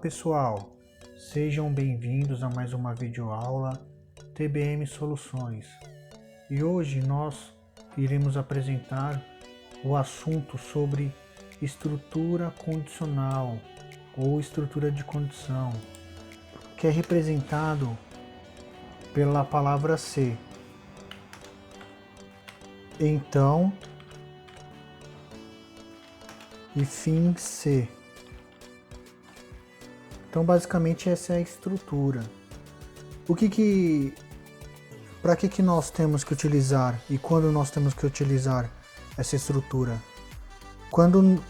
pessoal, sejam bem-vindos a mais uma videoaula TBM Soluções. E hoje nós iremos apresentar o assunto sobre estrutura condicional ou estrutura de condição, que é representado pela palavra se. Então e fim se. Então basicamente essa é a estrutura. Para que nós temos que utilizar e quando nós temos que utilizar essa estrutura? Quando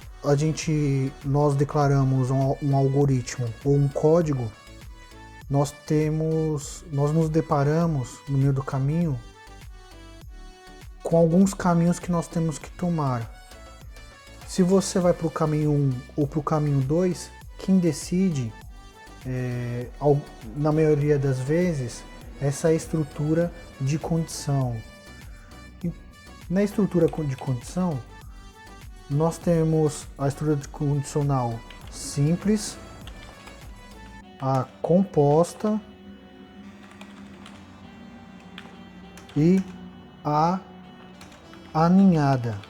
nós declaramos um algoritmo ou um código, nós nos deparamos no meio do caminho com alguns caminhos que nós temos que tomar. Se você vai para o caminho 1 ou para o caminho 2, quem decide, na maioria das vezes, essa estrutura de condição. E na estrutura de condição, nós temos a estrutura de condicional simples, a composta e a aninhada.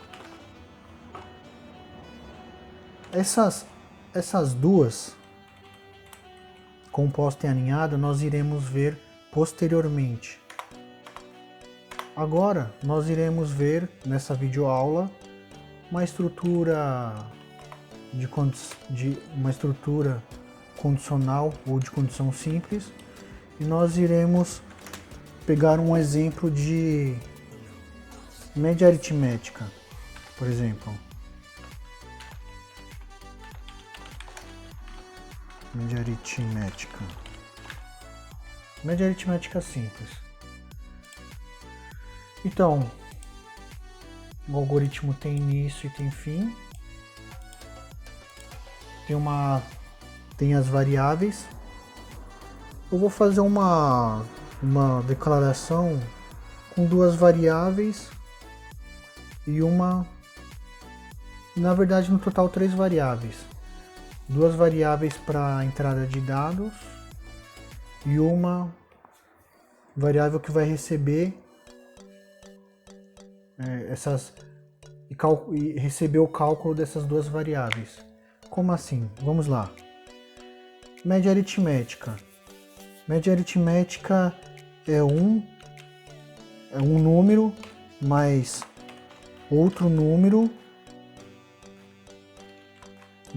Essas duas, composta e aninhada, nós iremos ver posteriormente. Agora nós iremos ver nessa videoaula uma estrutura condicional ou de condição simples, e nós iremos pegar um exemplo de média aritmética, por exemplo. Média aritmética simples. Então, o algoritmo tem início e tem fim. Tem as variáveis. Eu vou fazer uma declaração com duas variáveis e na verdade no total 3 variáveis. Duas variáveis para entrada de dados e uma variável que vai receber e receber o cálculo dessas duas variáveis. Como assim? Vamos lá. Média aritmética. Média aritmética é um número mais outro número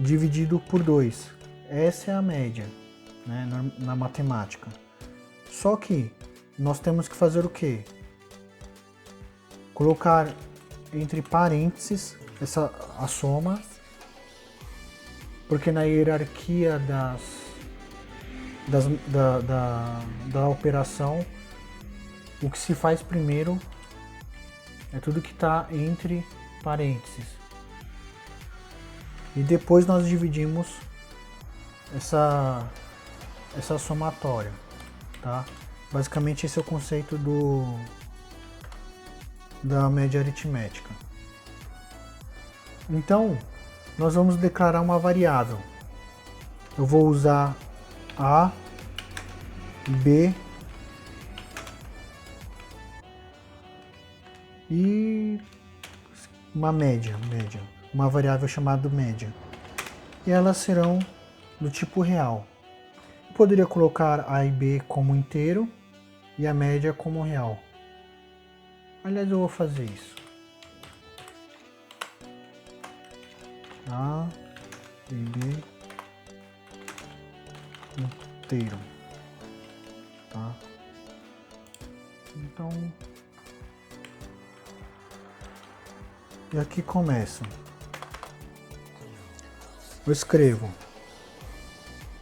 dividido por 2. Essa é a média, né, na matemática. Só que nós temos que fazer o quê? Colocar entre parênteses a soma, porque na hierarquia da operação, o que se faz primeiro é tudo que está entre parênteses. E depois nós dividimos essa somatória, tá? Basicamente esse é o conceito da média aritmética. Então, nós vamos declarar uma variável. Eu vou usar A, B e uma média, uma variável chamada média. E elas serão do tipo real. Eu poderia colocar A e B como inteiro e a média como real. Aliás, eu vou fazer isso. A e B inteiro. Tá? Então, e aqui começa. Eu escrevo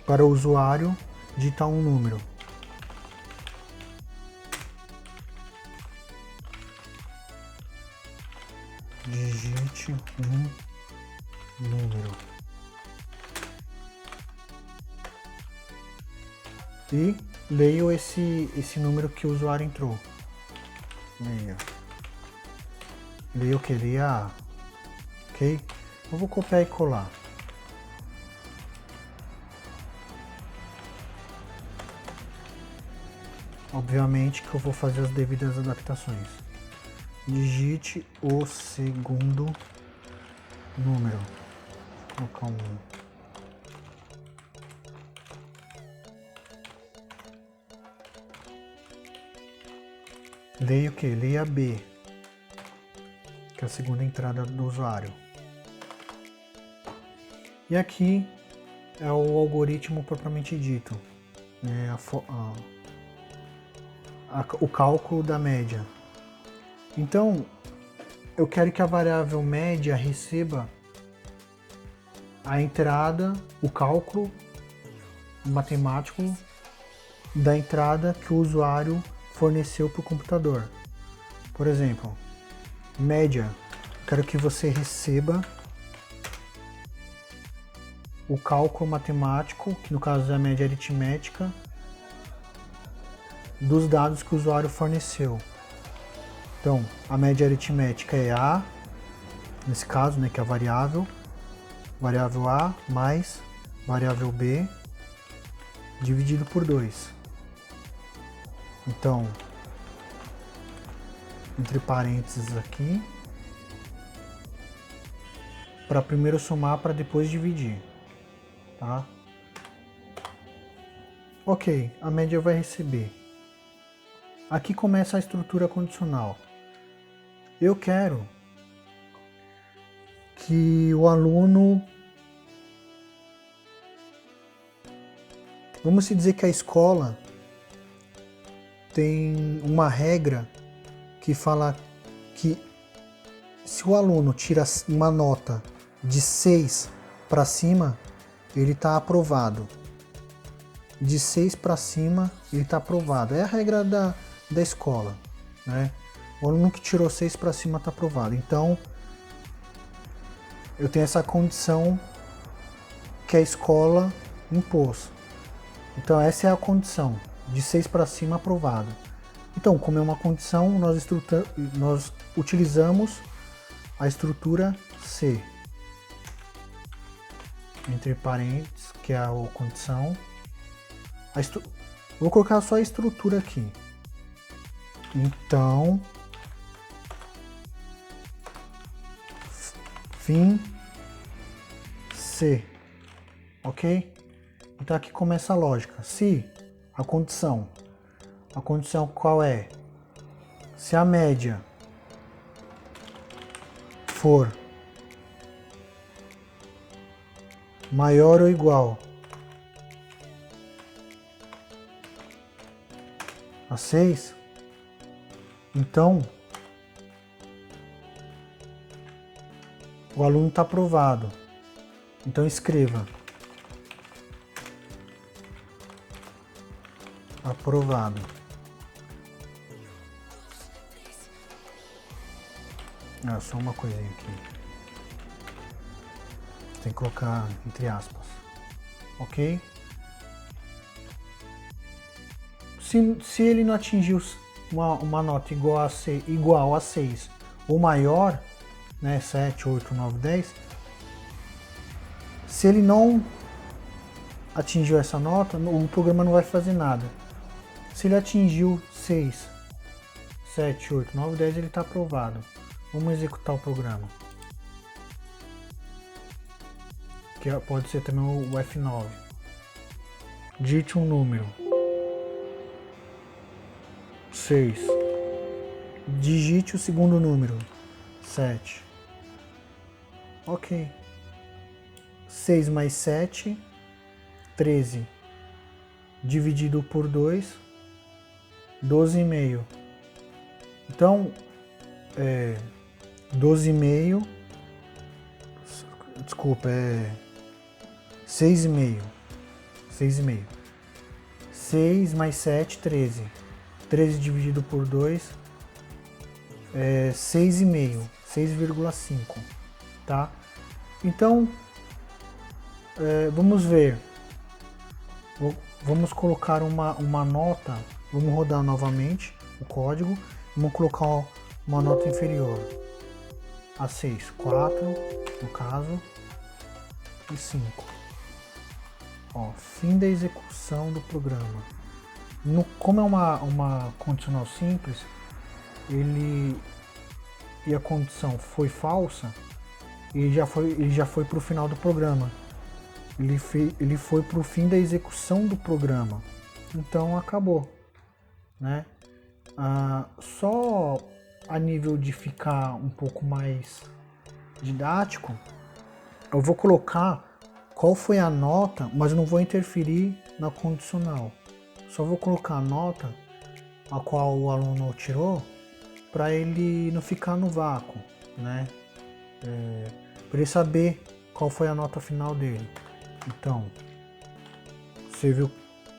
para o usuário digitar um número. Digite um número. E leio esse número que o usuário entrou. Leio o que? Leio A. Ok? Eu vou copiar e colar. Obviamente que eu vou fazer as devidas adaptações. Digite o segundo número. Vou colocar um. Leia o que? Leia B, que é a segunda entrada do usuário. E aqui é o algoritmo propriamente dito, né? O cálculo da média. Então, eu quero que a variável média receba a entrada, o cálculo matemático da entrada que o usuário forneceu para o computador. Por exemplo, média, quero que você receba o cálculo matemático, que no caso é a média aritmética, dos dados que o usuário forneceu. Então, a média aritmética é A, nesse caso, né, que é a variável A mais variável B dividido por 2. Então, entre parênteses aqui, para primeiro somar para depois dividir, tá? Ok, a média vai receber. Aqui começa a estrutura condicional. Eu quero que o aluno, vamos dizer que a escola tem uma regra que fala que se o aluno tira uma nota de 6 para cima, ele está aprovado. De 6 para cima, ele está aprovado. É a regra da escola, né? O aluno que tirou 6 para cima está aprovado. Então, eu tenho essa condição que a escola impôs. Então, essa é a condição. De 6 para cima, aprovado. Então, como é uma condição, nós utilizamos a estrutura C. Entre parênteses, que é a condição. Vou colocar só a estrutura aqui. Então, fim C. Ok? Então aqui começa a lógica. Se a condição qual é? Se a média for maior ou igual a 6, então o aluno está aprovado. Então escreva aprovado. Só uma coisinha aqui. Tem que colocar entre aspas. Ok? Se ele não atingiu uma nota igual a 6 ou maior, né, 7, 8, 9, 10, se ele não atingiu essa nota, o programa não vai fazer nada. Se ele atingiu 6, 7, 8, 9, 10, ele está aprovado. Vamos executar o programa. Que pode ser também o F9. Digite um número. 6. Digite o segundo número. 7. Ok. 6 mais 7, 13. Dividido por 2, 12,5. Então, 12,5. Desculpa, 6,5. 6,5. 6 mais 7, 13. 13 dividido por 2 é 6,5. 6,5. Tá? Então, vamos ver. Vamos colocar uma nota. Vamos rodar novamente o código. Vamos colocar uma nota inferior a 6. 4, no caso, e 5. Ó, fim da execução do programa. Como é uma condicional simples, e a condição foi falsa, ele já foi para o final do programa. Ele foi para o fim da execução do programa. Então acabou, né? Só a nível de ficar um pouco mais didático, eu vou colocar qual foi a nota, mas eu não vou interferir na condicional. Só vou colocar a nota a qual o aluno tirou para ele não ficar no vácuo, né? Para ele saber qual foi a nota final dele. Então, você viu,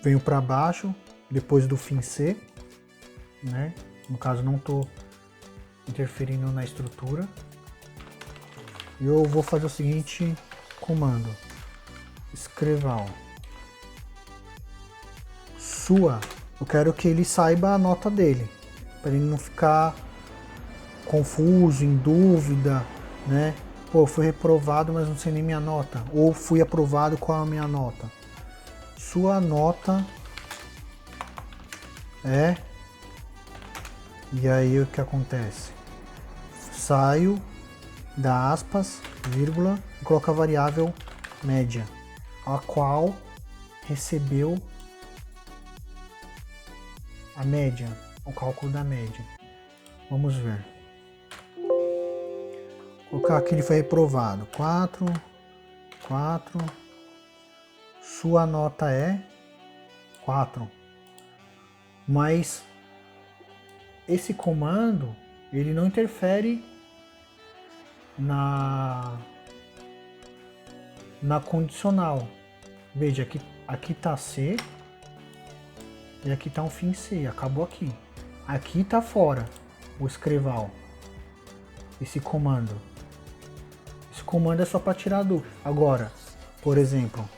veio para baixo depois do fim C, né? No caso, não estou interferindo na estrutura. E eu vou fazer o seguinte comando: escreval sua. Eu quero que ele saiba a nota dele, para ele não ficar confuso, em dúvida, né? Pô, fui reprovado, mas não sei nem minha nota. Ou fui aprovado, qual é a minha nota? Sua nota é... E aí o que acontece? Saio da aspas, vírgula, e coloco a variável média, a qual recebeu a média, o cálculo da média. Vamos ver. Vou colocar aqui, ele foi reprovado. 4. Sua nota é 4. Mas esse comando, ele não interfere na condicional. Veja, aqui tá C e aqui tá um fim C, acabou aqui. Aqui tá fora o escreval, esse comando. Esse comando é só para tirar do. Agora, por exemplo,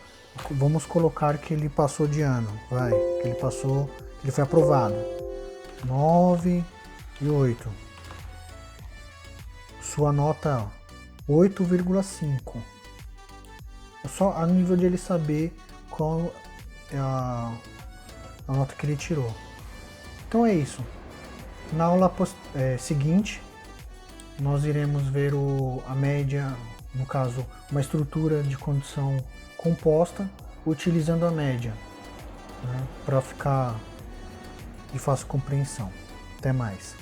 vamos colocar que ele passou de ano, vai, que ele foi aprovado. 9 e 8. Sua nota 8,5. Só a nível de ele saber qual é a nota que ele tirou. Então é isso. Na aula seguinte, nós iremos ver a média, no caso, uma estrutura de condição composta, utilizando a média, né, para ficar de fácil compreensão. Até mais.